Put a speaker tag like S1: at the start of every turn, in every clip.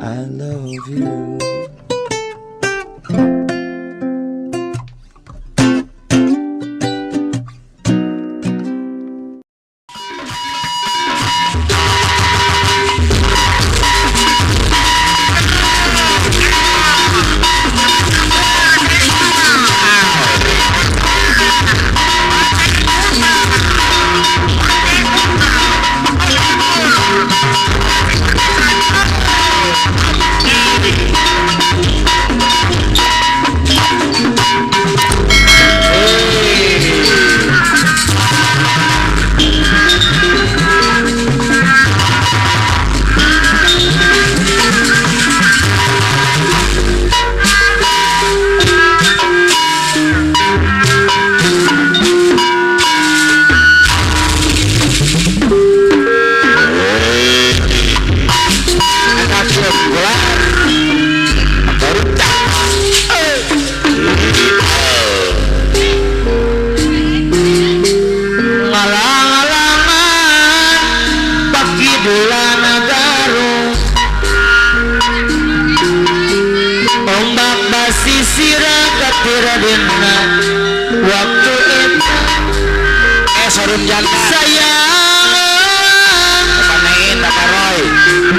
S1: I love you.
S2: Waktu itu
S1: sorun janda
S2: sayang
S1: panein Bapak Roy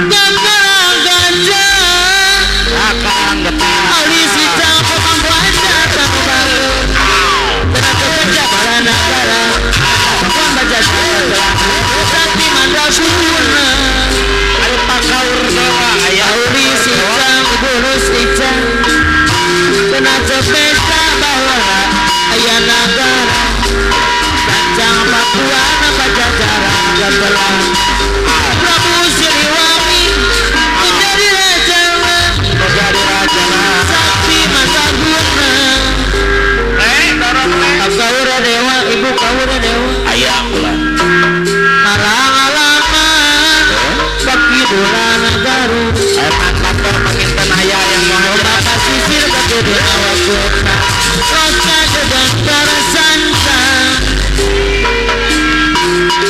S2: gagah gajah
S1: akang getah
S2: alisi campur membaca kamu baru dengan kekerja para negara membaca segala sakti mandal suruna
S1: ada pakaur dewa ayah
S2: alisi campur burus icang kena cepeta bahwa ayah negara Kancang Papua nama jajaran gamelan Prabu Siliwangi menjadi raja sakti masa guna kaura dewa ibu kaura dewa
S1: ayah ulah
S2: alang-alangan baki bulan garut
S1: kantor penginten ayah yang mau
S2: bapak sisir kegede awakuna kota gedang santang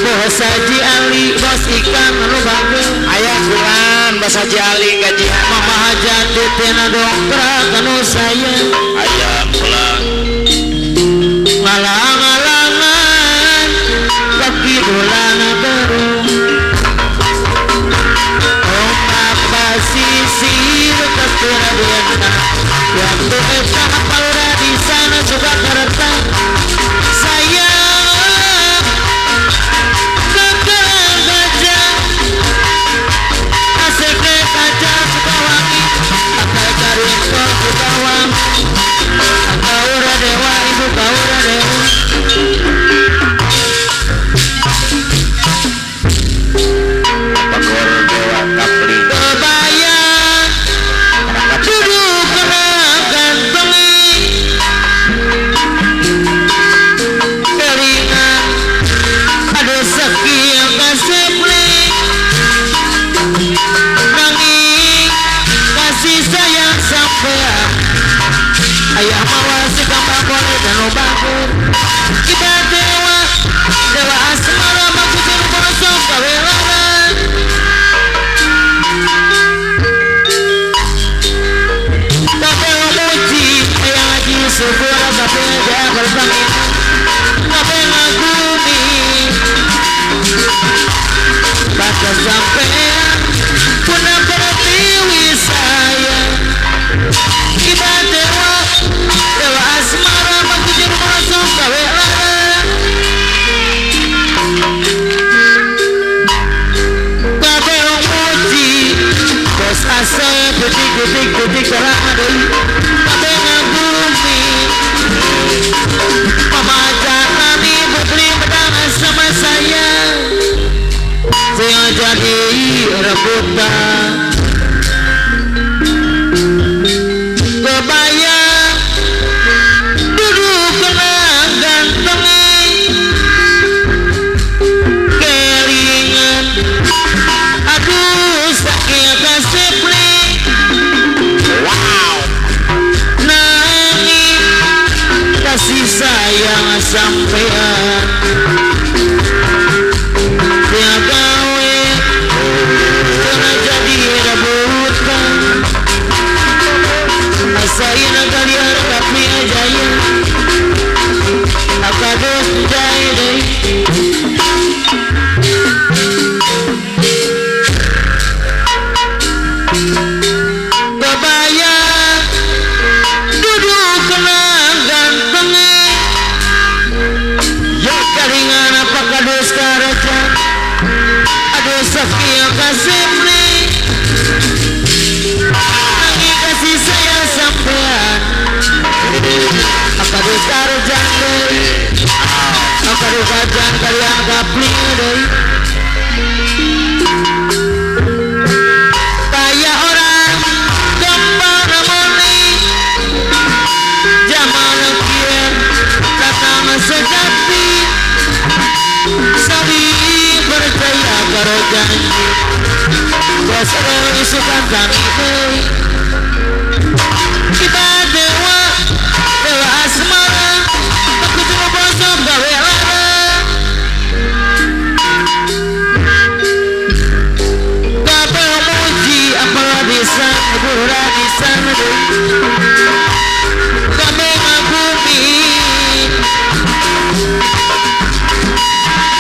S2: Bos Haji Ali, bos ikan lubang
S1: ayah bulan Bos Haji Ali gaji
S2: Mama hajat di tina dongkrak anu saya
S1: ayah bulan
S2: ngalang-alangan bagi bulan baru ombak basisir kepira diana waktu eta paura di sana juga kereta saya kaura dewa ibu kaura dewa
S1: pagor dewa kapri
S2: kebayang duduk kena gantongi keringan ada sekian kasepli nanging kasih sayang sampean ayah mawasi kambang boleh dan bangun kita dewa dewa asmara makutin kosong kawelanan tapi memuji ayah ngaji syukur tapi dia berpangin tapi ngagumi baca sampean puna pertiwi saya kita dewa dewa asmara makutin kosong kawelanan tapi memuji bos asa detik dalam adai tapi ngagumi mama janani putri pedang sama saya jadi rebutan kebayang duduk kena gantengan keringan aduh sakit kasepli
S1: wow
S2: nangis kasih sayang sampean dia gawe kena jadi seru isukan kami kita dewa dewa asmara aku cuma bosok gawe lara gape muji apalah bisa hiburan di sana gape ngagumi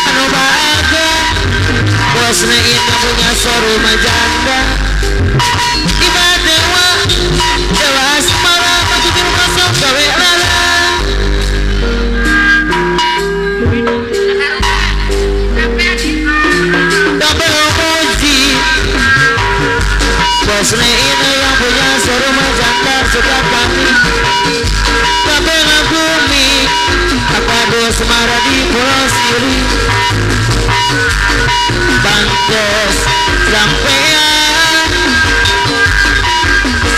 S2: anu bahagia bosnya ini punya soru majanda kita dewa dewa asmara aku cuma bosok gawe lara gape muji bosnya ini yang punya soru majanda suka kami gape ngagumi apa dos marah di pulau siri Bangkos sampean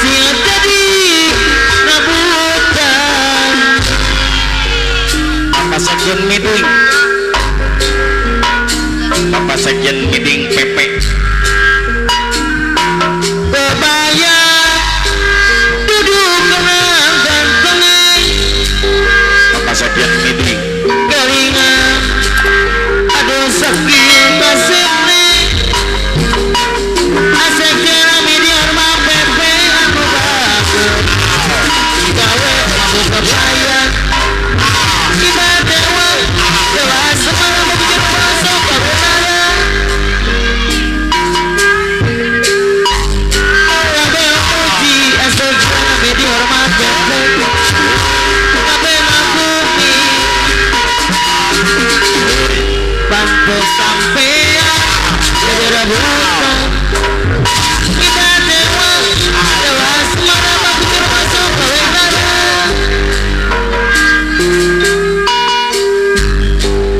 S2: siap jadi rebutan
S1: Bapak Sekjen Miding Bapak Sekjen Miding PP
S2: bebaya duduk kenang dan tengah
S1: Bapak Sekjen Miding
S2: keringan aduh sakit kasih asik kami di hormat PP aku bagus gawe aku kebayan kita dewa dewa semua begitu masuk ke benaran gawe muji asik kami di hormat PP gawe ngagumi bantu sampean jadi rebutan kita dewa dewa semua begitu masuk ke benaran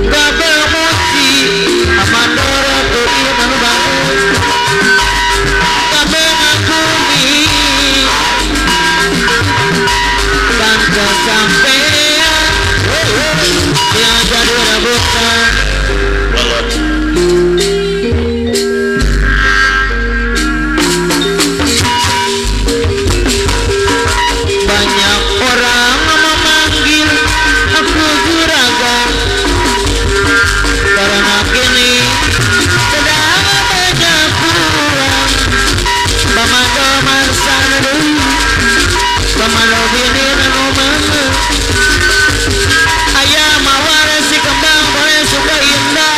S2: gawe muji amandoro turi manu bagus gawe ngagumi bantu sampean yang jadi rebutan
S1: Bolot
S2: banyak orang memanggil aku juragan karena kini sedang banyak kurang pamado marsana dulu pamado bini nanu mama ayah mawar si kembang boleh suka indah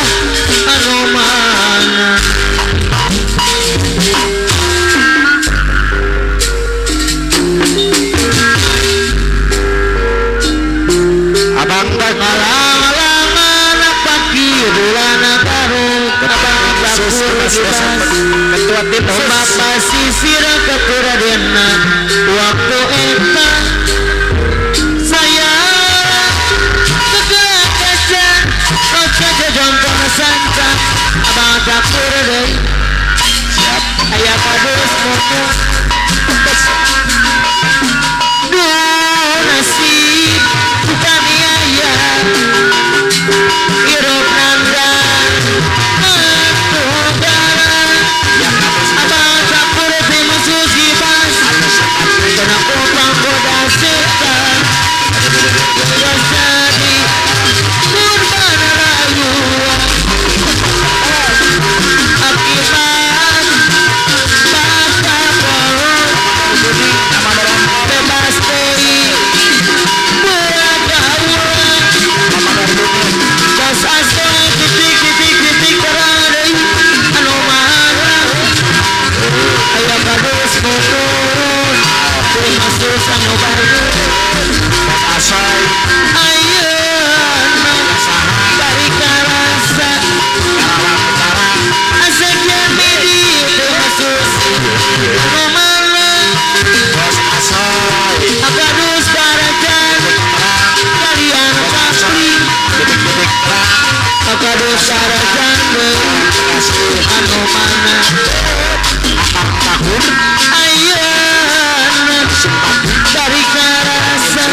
S2: anu mana
S1: Abang
S2: ngalang-alangan pagi bulan karung abang bakur bebas
S1: Ketua Tim
S2: bapak sisir keturadena waktu eta saya segera kaca roca jompong sanca abang bakur deh
S1: Siap
S2: ayah kadus momo duh nasib bukan ayah hirup nanda mentugara abang campur tim susi bas kena kupang koda setan jadi kurban rayuan akibat bata polong bebas tei buat gaulan bos asli titik terang anu marah ayah kadus turun terima susah nyobain
S1: Asai
S2: ayeuna dari karasa asiknya midi terima susah anu marah
S1: Bos Asai
S2: kadus barajan kalian kapri
S1: Detik-detik terang
S2: kadus barajan anu mana
S1: Tahun
S2: ayeuna dari karasa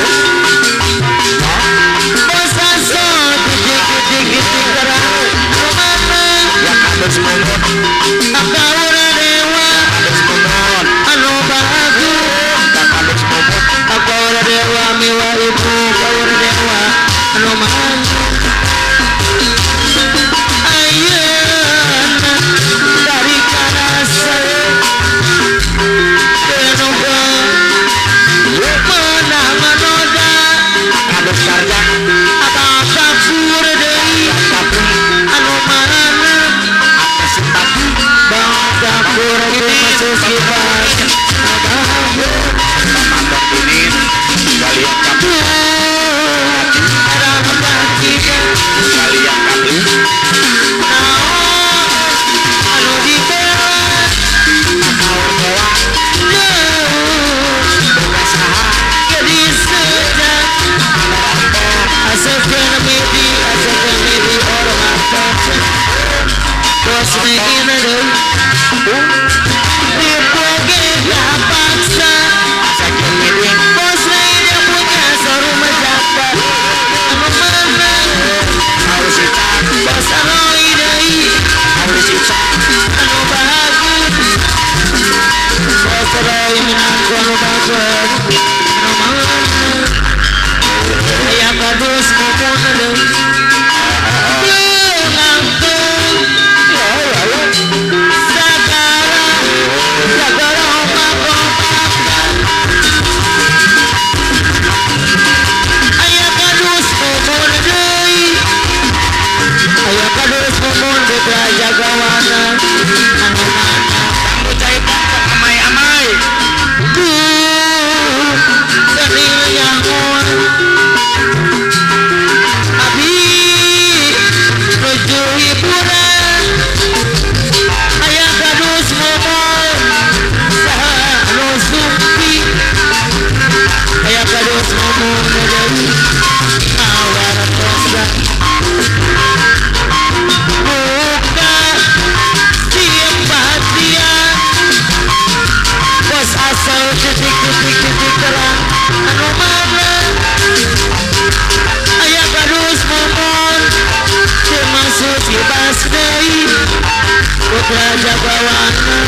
S2: bawana